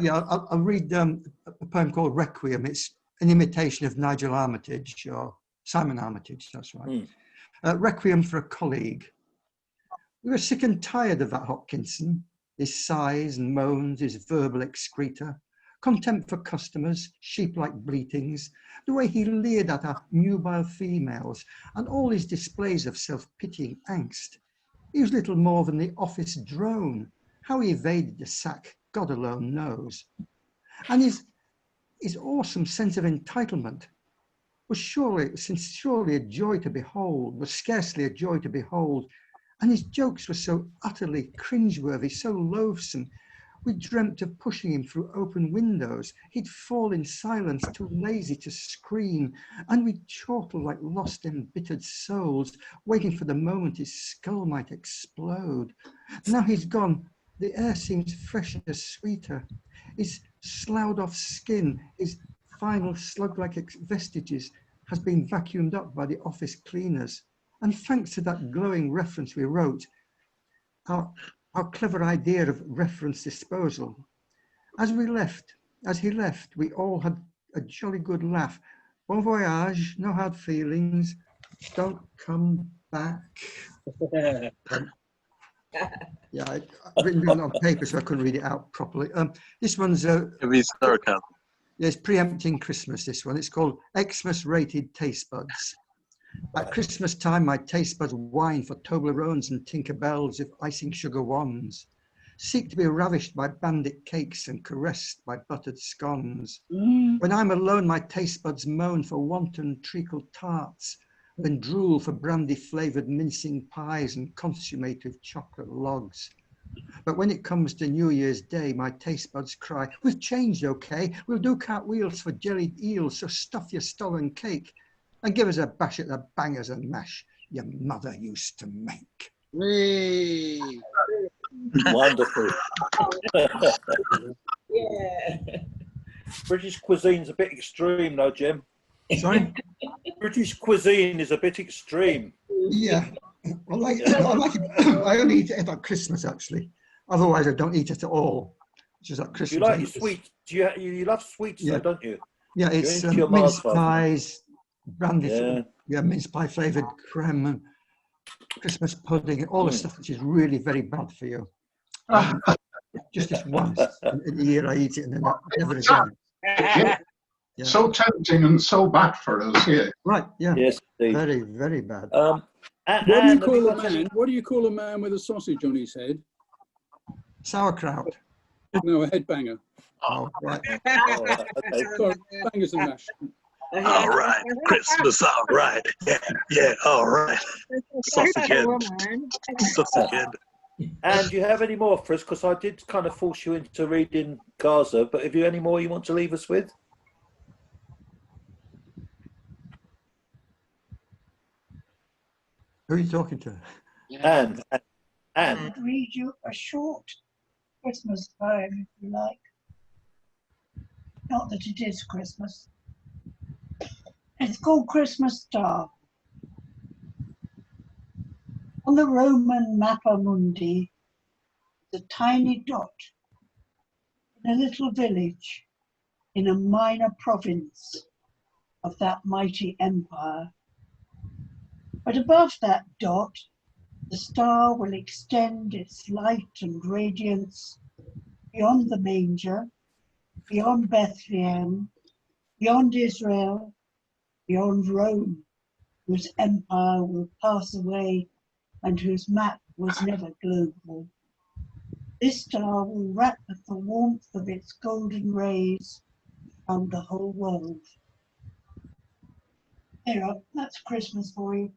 Yeah, I'll read a poem called Requiem. It's an imitation of Nigel Armitage, or Simon Armitage, that's right. Requiem for a colleague. We were sick and tired of that Hopkinson, his sighs and moans, his verbal excreta, contempt for customers, sheep-like bleatings, the way he leered at our nubile females, and all his displays of self-pitying angst. He was little more than the office drone. How he evaded the sack, God alone knows. And his awesome sense of entitlement was surely a joy to behold, was scarcely a joy to behold. And his jokes were so utterly cringeworthy, so loathsome. We dreamt of pushing him through open windows. He'd fall in silence, too lazy to scream, and we'd chortle like lost, embittered souls, waiting for the moment his skull might explode. Now he's gone. The air seems fresher, sweeter. His sloughed-off skin, his final slug-like vestiges, has been vacuumed up by the office cleaners. And thanks to that glowing reference we wrote, our clever idea of reference disposal. As he left, we all had a jolly good laugh. Bon voyage, no hard feelings, don't come back. Yeah, I've written down on paper so I couldn't read it out properly. This one's it's preempting Christmas, this one. It's called Xmas Rated Taste Buds. At Christmas time, my taste buds whine for Toblerones and Tinkerbells with icing sugar wands, seek to be ravished by bandit cakes and caressed by buttered scones. When I'm alone, my taste buds moan for wanton treacle tarts, then drool for brandy-flavoured mincing pies and consummated chocolate logs. But when it comes to New Year's Day, my taste buds cry, "We've changed, okay? We'll do cartwheels for jellied eels, so stuff your stolen cake and give us a bash at the bangers and mash your mother used to make." Whee! Wonderful. Yeah. British cuisine's a bit extreme though, Jim. Sorry? British cuisine is a bit extreme. Yeah. I like it. I only eat it at Christmas, actually. Otherwise, I don't eat it at all. Just at Christmas. You like your sweets. You love sweets, Yeah. though, don't you? Yeah, it's mince pies, brandy, mince pie flavoured creme, and Christmas pudding, all the stuff which is really very bad for you. Just this once in a year I eat it and then never again. Yeah. So tempting and so bad for us here. Right, yeah. Yes, indeed. Very, very bad. What do you call a man with a sausage on his head? Sauerkraut. No, a headbanger. Oh, right. Sorry, bangers and mash. All right, Christmas, all right. Yeah, all right. Sausage head. Sausage head. And do you have any more for us? Because I did kind of force you into reading Gaza, but have you any more you want to leave us with? Who are you talking to? And I'd read you a short Christmas poem, if you like. Not that it is Christmas. It's called Christmas Star. On the Roman Mappa Mundi, the tiny dot in a little village in a minor province of that mighty empire. But above that dot, the star will extend its light and radiance beyond the manger, beyond Bethlehem, beyond Israel, beyond Rome, whose empire will pass away and whose map was never global. This star will wrap the warmth of its golden rays around the whole world. There you are, that's Christmas for you.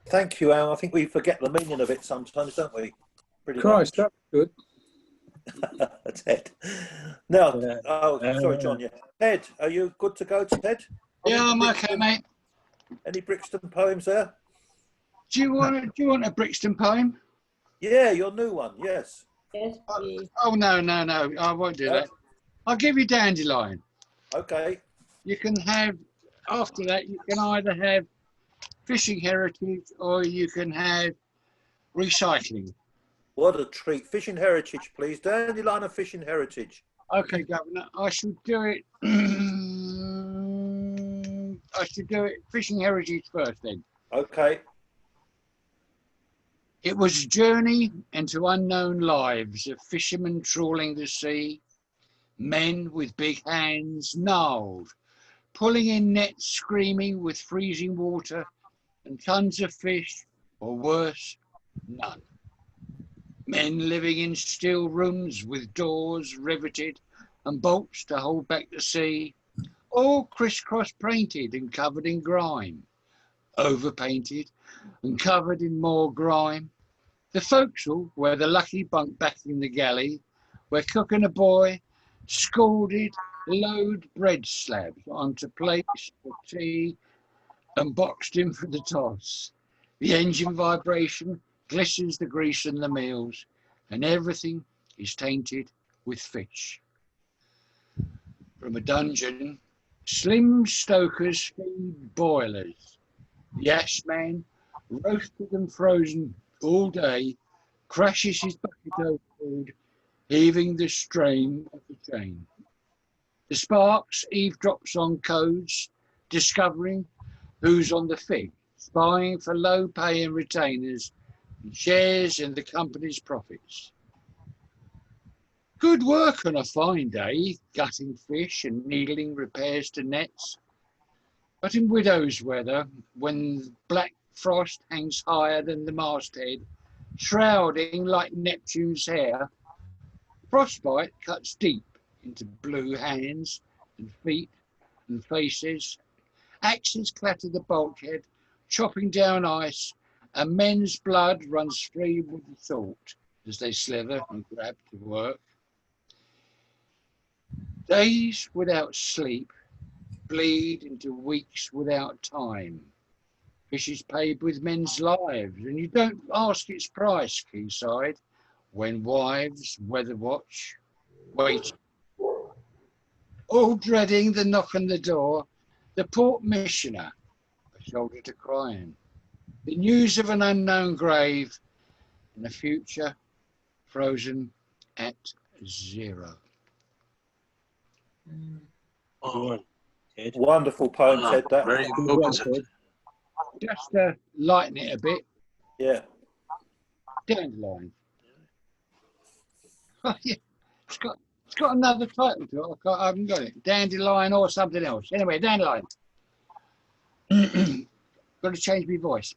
Thank you, Al. I think we forget the meaning of it sometimes, don't we? Pretty Christ, much. that's good. Ted. Now, sorry, John. Yeah, Ted, are you good to go, Ted? Yeah, I'm okay, mate. Any Brixton poems there? Do you want a Brixton poem? Yeah, your new one. Yes. Yes, please. Oh no, I won't do that. I'll give you Dandelion. Okay. You can have, after that, you can either have fishing heritage or you can have recycling. What a treat. Fishing heritage, please. Dandelion of fishing heritage. Okay, Governor, I should do it. I should do it fishing heritage first then. Okay. It was a journey into unknown lives of fishermen trawling the sea, men with big hands gnarled, pulling in nets screaming with freezing water and tons of fish, or worse, none. Men living in still rooms with doors riveted and bolts to hold back the sea, all crisscross painted and covered in grime, overpainted and covered in more grime. The forecastle, where the lucky bunk back in the galley, where cook and a boy scalded load bread slabs onto plates for tea and boxed in for the toss. The engine vibration glistens the grease and the meals, and everything is tainted with fish. From a dungeon, slim stokers feed boilers. The ashman, roasted and frozen all day, crashes his bucket overboard, heaving the strain of the chain. The sparks eavesdrops on codes, discovering who's on the fig, spying for low pay and retainers, and shares in the company's profits. Good work on a fine day, gutting fish and needling repairs to nets. But in widow's weather, when black frost hangs higher than the masthead, shrouding like Neptune's hair, frostbite cuts deep into blue hands and feet and faces. Axes clatter the bulkhead, chopping down ice, and men's blood runs free with the thought as they slither and grab to work. Days without sleep bleed into weeks without time. Fish is paid with men's lives, and you don't ask its price, quayside, when wives weather watch, wait, all dreading the knock on the door, the port missioner, a shoulder to cry in, the news of an unknown grave, and a future frozen at zero. Oh, Ted. Wonderful poem, Ted. That Very evocative. Just to lighten it a bit, yeah. Dandelion. Oh, yeah. It's got another title to it. I haven't got it. Dandelion or something else. Anyway, Dandelion. Got to change my voice.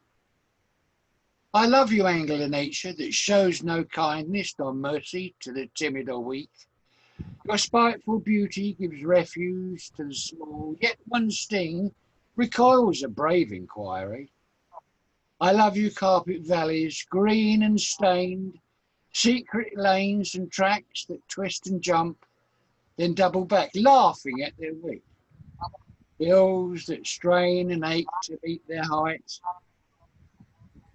I love you, angler nature, that shows no kindness nor mercy to the timid or weak. Your spiteful beauty gives refuge to the small, yet one sting recoils a brave inquiry. I love you, carpet valleys, green and stained, secret lanes and tracks that twist and jump, then double back, laughing at their wit. Hills that strain and ache to meet their height.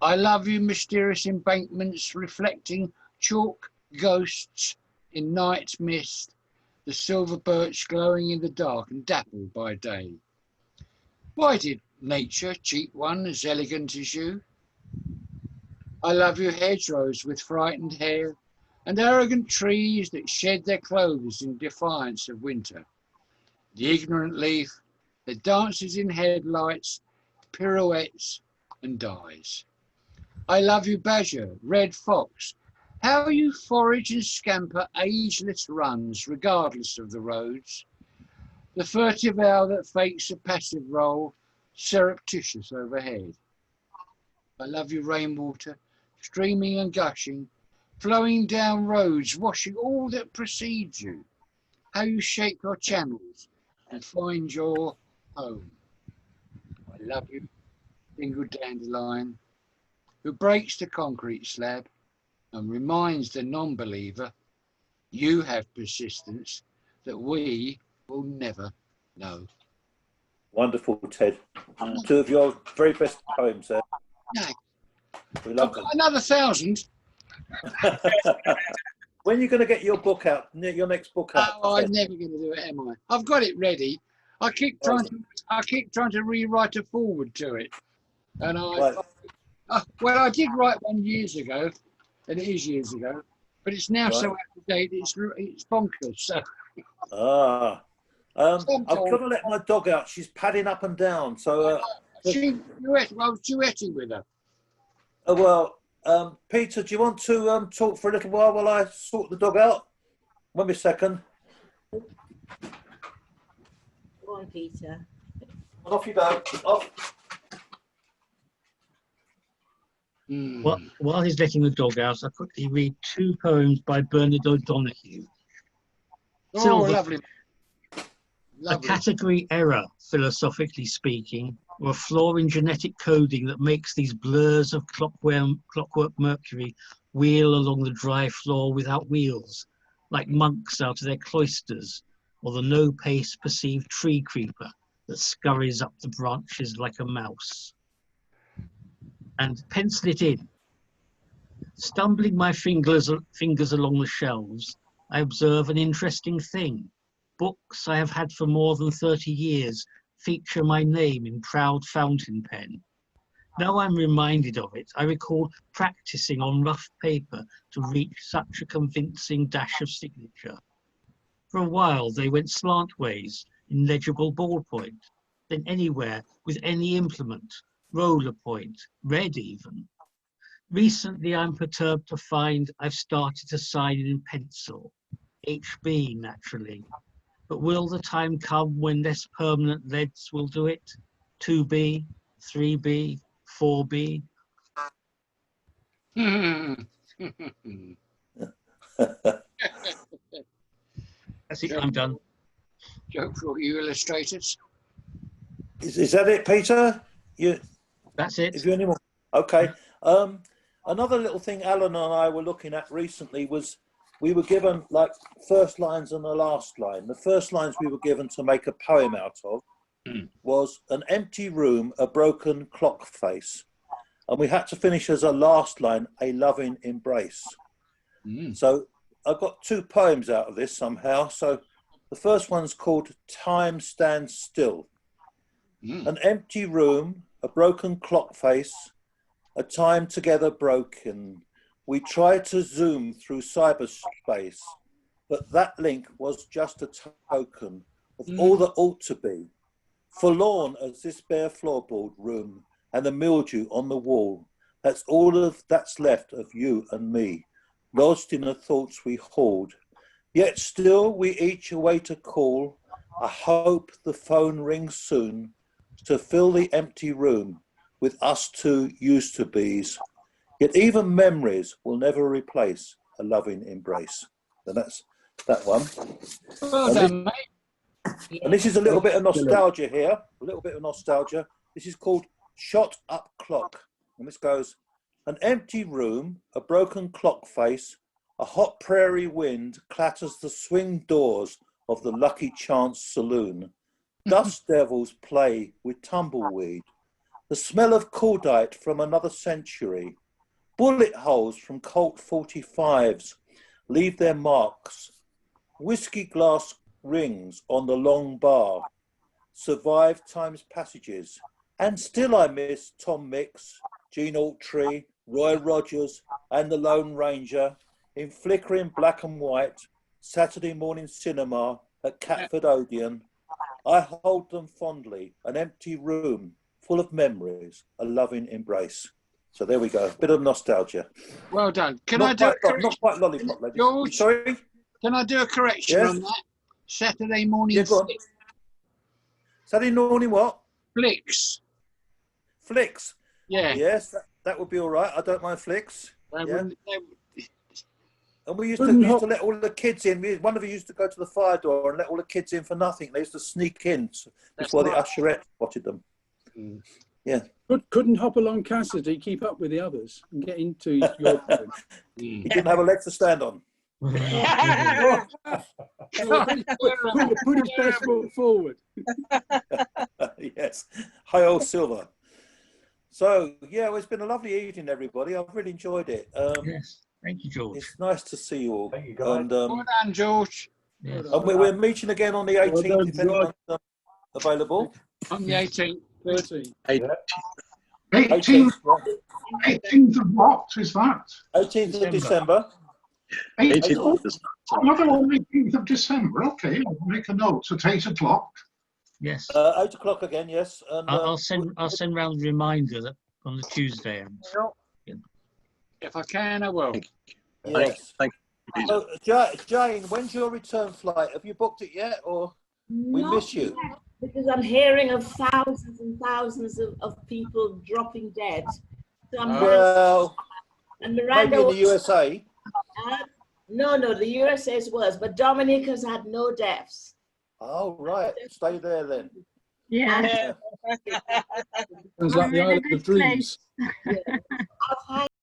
I love you, mysterious embankments reflecting chalk ghosts in night's mist, the silver birch glowing in the dark and dappled by day. Why did nature cheat one as elegant as you? I love you, hedgerows with frightened hair, and arrogant trees that shed their clothes in defiance of winter. The ignorant leaf that dances in headlights, pirouettes, and dies. I love you, badger, red fox, how you forage and scamper ageless runs, regardless of the roads. The furtive owl that fakes a passive role, surreptitious overhead. I love you, rainwater, streaming and gushing, flowing down roads, washing all that precedes you. How you shape your channels and find your home. I love you, single dandelion, who breaks the concrete slab and reminds the non-believer you have persistence that we will never know. Wonderful, Ted. Two of your very best poems there. Yeah. We I've love got them. another 1,000. When are you going to get your book out? Your next book out? Oh, I'm Ted? never going to do it, am I? I've got it ready. I keep trying to rewrite a forward to it, and well, I did write one years ago, and it is years ago, but it's now so out of date. It's bonkers. So. I've got to let my dog out. She's padding up and down. So I was duetting with her. Peter, do you want to talk for a little while I sort the dog out? One second. Go on, Peter. Off you go. Off. While he's letting the dog out, I'll quickly read 2 poems by Bernard O'Donoghue. Lovely. A category error, philosophically speaking, or a flaw in genetic coding that makes these blurs of clockwork Mercury wheel along the dry floor without wheels, like monks out of their cloisters, or the no-pace perceived tree creeper that scurries up the branches like a mouse. And pencil it in. Stumbling my fingers along the shelves, I observe an interesting thing. Books I have had for more than 30 years feature my name in proud fountain pen. Now I'm reminded of it, I recall practicing on rough paper to reach such a convincing dash of signature. For a while they went slantways in legible ballpoint, then anywhere with any implement, roller point, red even. Recently I'm perturbed to find I've started to sign in pencil, HB naturally. But will the time come when less permanent leads will do it? 2B, 3B, 4B? That's it, I'm done. Joke for all you illustrators. Is that it, Peter? That's it. Is there any more? Okay. Another little thing Alan and I were looking at recently was we were given like first lines and the last line. The first lines we were given to make a poem out of was an empty room, a broken clock face. And we had to finish as a last line, a loving embrace. So I got 2 poems out of this somehow. So the first one's called Time Stands Still. An empty room, a broken clock face, a time together broken. We tried to zoom through cyberspace, but that link was just a token of all that ought to be. Forlorn as this bare floorboard room and the mildew on the wall, that's all that's left of you and me, lost in the thoughts we hoard. Yet still we each await a call. I hope the phone rings soon to fill the empty room with us 2 used-to-bes. Yet even memories will never replace a loving embrace. And that's that one. Well done, mate. And this is a little bit of nostalgia here. A little bit of nostalgia. This is called Shot Up Clock. And this goes, an empty room, a broken clock face, a hot prairie wind clatters the swing doors of the Lucky Chance Saloon. Dust devils play with tumbleweed. The smell of cordite from another century. Bullet holes from Colt 45s leave their marks. Whiskey glass rings on the long bar. Survive time's passages. And still I miss Tom Mix, Gene Autry, Roy Rogers and the Lone Ranger in flickering black and white Saturday morning cinema at Catford Odeon. I hold them fondly, an empty room full of memories, a loving embrace. So there we go, a bit of nostalgia. Well done. Can Not I do quite, not quite lollipop, ladies. George, sorry? Can I do a correction Yes? on that? Saturday morning flicks. Saturday morning what? Flicks. Flicks? Yeah. Yes, that would be all right. I don't mind flicks. Yeah. And we used to let all the kids in. One of you used to go to the fire door and let all the kids in for nothing. They used to sneak in before the usherette spotted them. Yeah. Couldn't Hopalong Cassidy keep up with the others and get into your poem? He didn't have a leg to stand on. Put his best foot forward. Yes, hi old Silver. So yeah, well, it's been a lovely evening, everybody. I've really enjoyed it. Yes, thank you, George. It's nice to see you all. Thank you, guys. And Well done, George. Yes. and we're meeting again on the 18th, done, if anyone's available. On the 18th. 13. Yeah. 18th, 18th, 18th of what is that? 18th of December. 18th Oh, of December. another one, 18th of December. Okay, I'll make a note at 8 o'clock. Yes. 8 o'clock again, yes. And I'll send round a reminder that on the Tuesday. If I can, I will. yes. Thank you, Peter. So, Jane, when's your return flight? Have you booked it yet, or we Not miss you? yet, because I'm hearing of thousands and thousands of people dropping dead. So I'm Well, and maybe Miranda in the USA. No, the USA is worse, but Dominica's had no deaths. Oh, right. Stay there then. Yeah. Sounds like the We're in a island good of dreams. place. I've had